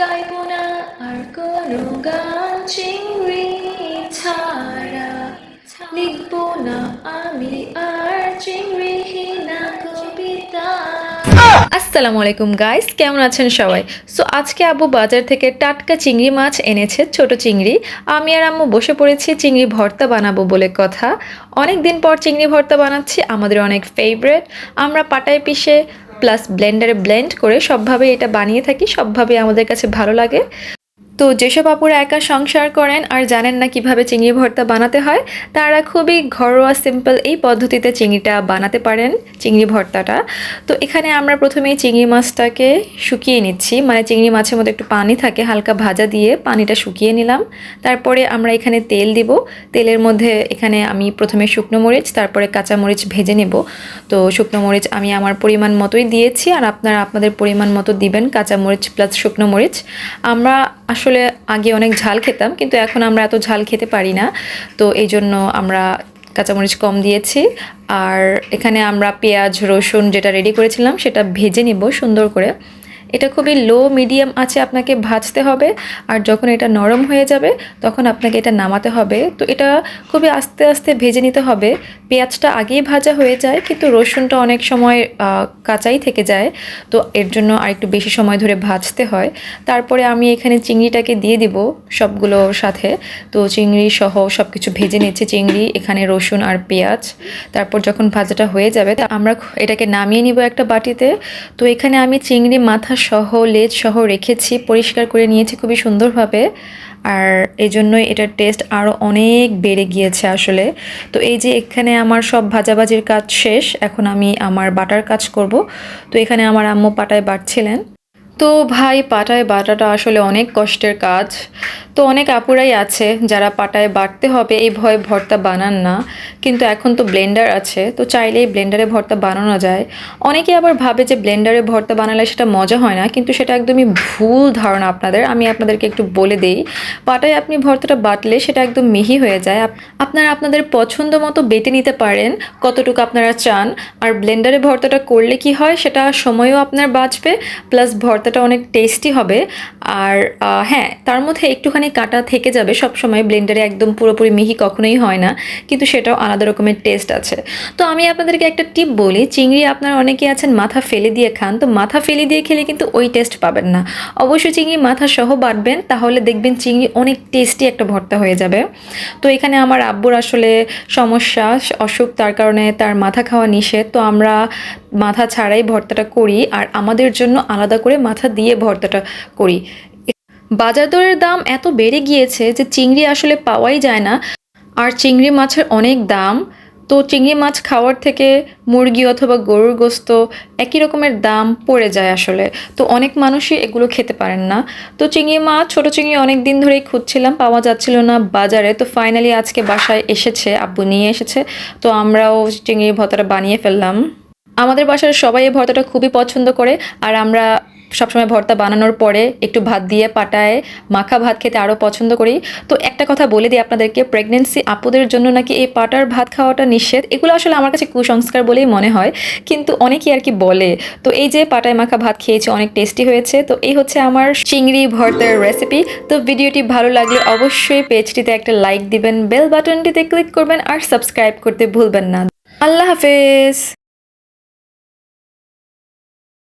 গাইব না আর কোনো গান চিংড়ি ছাড়া, লিখব না আমি আর চিংড়িহীনা কবিতা। আসসালামু আলাইকুম গাইস, কেমন আছেন সবাই? সো আজকে আব্বু বাজার থেকে টাটকা চিংড়ি মাছ এনেছে, ছোট চিংড়ি। আমি আর আম্মু বসে পড়েছি চিংড়ি ভর্তা বানাবো বলে কথা। অনেক দিন পর চিংড়ি ভর্তা বানাচ্ছি, আমাদের অনেক ফেভারিট। আমরা পাটায় পিষে প্লাস ব্লেন্ডারে ব্লেন্ড করে সবভাবে এটা বানিয়ে থাকি, সবভাবে আমাদের কাছে ভালো লাগে। তো যেসব আপুরা একা সংসার করেন আর জানেন না কিভাবে চিংড়ি ভর্তা বানাতে হয়, তারা খুবই ঘরোয়া সিম্পল এই পদ্ধতিতে চিংড়িটা বানাতে পারেন, চিংড়ি ভর্তাটা। তো এখানে আমরা প্রথমেই চিংড়ি মাছটাকে শুকিয়ে নিচ্ছি, মানে চিংড়ি মাছের মধ্যে একটু পানি থাকে, হালকা ভাজা দিয়ে পানিটা শুকিয়ে নিলাম। তারপরে আমরা এখানে তেল দিব। তেলের মধ্যে এখানে আমি প্রথমে শুকনো মরিচ, তারপরে কাঁচা মরিচ ভেজে নেব। তো শুকনো মরিচ আমি আমার পরিমাণ মতোই দিয়েছি, আর আপনারা আপনাদের পরিমাণ মতো দিবেন কাঁচা মরিচ প্লাস শুকনো মরিচ। আমরা আসলে আগে অনেক ঝাল খেতাম, কিন্তু এখন আমরা এত ঝাল খেতে পারি না, তো এই জন্য আমরা কাঁচামরিচ কম দিয়েছি। আর এখানে আমরা পেঁয়াজ রসুন যেটা রেডি করেছিলাম সেটা ভেজে নিব সুন্দর করে। এটা খুবই লো মিডিয়াম আছে আপনাকে ভাজতে হবে, আর যখন এটা নরম হয়ে যাবে তখন আপনাকে এটা নামাতে হবে। তো এটা খুবই আস্তে আস্তে ভেজে নিতে হবে। পেঁয়াজটা আগেই ভাজা হয়ে যায়, কিন্তু রসুনটা অনেক সময় কাঁচাই থেকে যায়, তো এর জন্য আর একটু বেশি সময় ধরে ভাজতে হয়। তারপরে আমি এখানে চিংড়িটাকে দিয়ে দিব সবগুলোর সাথে। তো চিংড়ি সহ সব কিছু ভেজে নিচ্ছি, চিংড়ি এখানে রসুন আর পেঁয়াজ। তারপর যখন ভাজাটা হয়ে যাবে আমরা এটাকে নামিয়ে নিব একটা বাটিতে। তো এখানে আমি চিংড়ি মাথা সহ লেজ সহ রেখেছি, পরিষ্কার করে নিয়েছি খুবই সুন্দরভাবে, আর এই জন্যই এটার টেস্ট আরও অনেক বেড়ে গিয়েছে আসলে। তো এই যে এখানে আমার সব ভাজাভাজির কাজ শেষ, এখন আমি আমার বাটার কাজ করব। তো এখানে আমার আম্মু পাটায় বাটছিলেন। তো ভাই, পাটায় বাটাটা আসলে অনেক কষ্টের কাজ। তো অনেক আপুরাই আছে যারা পাটায় বাটতে হবে এই ভয়ে ভর্তা বানান না, কিন্তু এখন তো ব্লেন্ডার আছে, তো চাইলেই ব্লেন্ডারে ভর্তা বানানো যায়। অনেকে আবার ভাবে যে ব্লেন্ডারে ভর্তা বানালে সেটা মজা হয় না, কিন্তু সেটা একদমই ভুল ধারণা আপনাদের। আমি আপনাদেরকে একটু বলে দেই, পাটায় আপনি ভর্তাটা বাটলে সেটা একদম মিহি হয়ে যায়। আপনারা আপনাদের পছন্দ মতো বেটে নিতে পারেন কতটুকু আপনারা চান। আর ব্লেন্ডারে ভর্তাটা করলে কি হয়, সেটা সময়ও আপনার বাঁচবে, প্লাস ভর্তাটা অনেক টেস্টি হবে। আর হ্যাঁ, তার মধ্যে একটুখানি কাটা থেকে যাবে সব সময়, ব্লেন্ডারে একদম পুরোপুরি মিহি কখনোই হয় না, কিন্তু সেটাও আলাদা রকমের টেস্ট আছে। তো আমি আপনাদেরকে একটা টিপ বলি, চিংড়ি আপনারা অনেকে আছেন মাথা ফেলে দিয়ে খান, তো মাথা ফেলে দিয়ে খেলে কিন্তু ওই টেস্ট পাবেন না। অবশ্যই চিংড়ি মাথা সহ বাটবেন, তাহলে দেখবেন চিংড়ি অনেক টেস্টি একটা ভর্তা হয়ে যাবে। তো এখানে আমার আব্বুর আসলে সমস্যা, অসুখ, তার কারণে তার মাথা খাওয়া নিষেধ, তো আমরা মাথা ছাড়াই ভর্তাটা করি, আর আমাদের জন্য আলাদা করে মাথা দিয়ে ভর্তাটা করি। বাজার দরের দাম এত বেড়ে গিয়েছে যে চিংড়ি আসলে পাওয়াই যায় না, আর চিংড়ি মাছের অনেক দাম। তো চিংড়ি মাছ খাওয়ার থেকে মুরগি অথবা গরুর গোস্ত একই রকমের দাম পড়ে যায় আসলে, তো অনেক মানুষই এগুলো খেতে পারেন না। তো চিংড়ি মাছ, ছোটো চিংড়ি অনেক দিন ধরেই খুঁজছিলাম, পাওয়া যাচ্ছিল না বাজারে। তো ফাইনালি আজকে বাসায় এসেছে, আব্বু নিয়ে এসেছে, তো আমরাও চিংড়ি ভর্তাটা বানিয়ে ফেললাম। আমাদের বাসার সবাই এই ভর্তাটা খুবই পছন্দ করে, আর আমরা সবসময় ভর্তা বানানোর পরে একটু ভাত দিয়ে পাটায় মাখা ভাত খেতে আরও পছন্দ করি। তো একটা কথা বলে দিই আপনাদেরকে, প্রেগনেন্সি আপুদের জন্য নাকি এই পাটার ভাত খাওয়াটা নিষেধ। এগুলো আসলে আমার কাছে কুসংস্কার বলেই মনে হয়, কিন্তু অনেকেই আর কি বলে। তো এই যে পাটায় মাখা ভাত খেয়েছি, অনেক টেস্টি হয়েছে। তো এই হচ্ছে আমার চিংড়ি ভর্তার রেসিপি। তো ভিডিওটি ভালো লাগলে অবশ্যই পেজটিতে একটা লাইক দিবেন, বেল বাটনটিতে ক্লিক করবেন, আর সাবস্ক্রাইব করতে ভুলবেন না। আল্লাহ হাফেজ।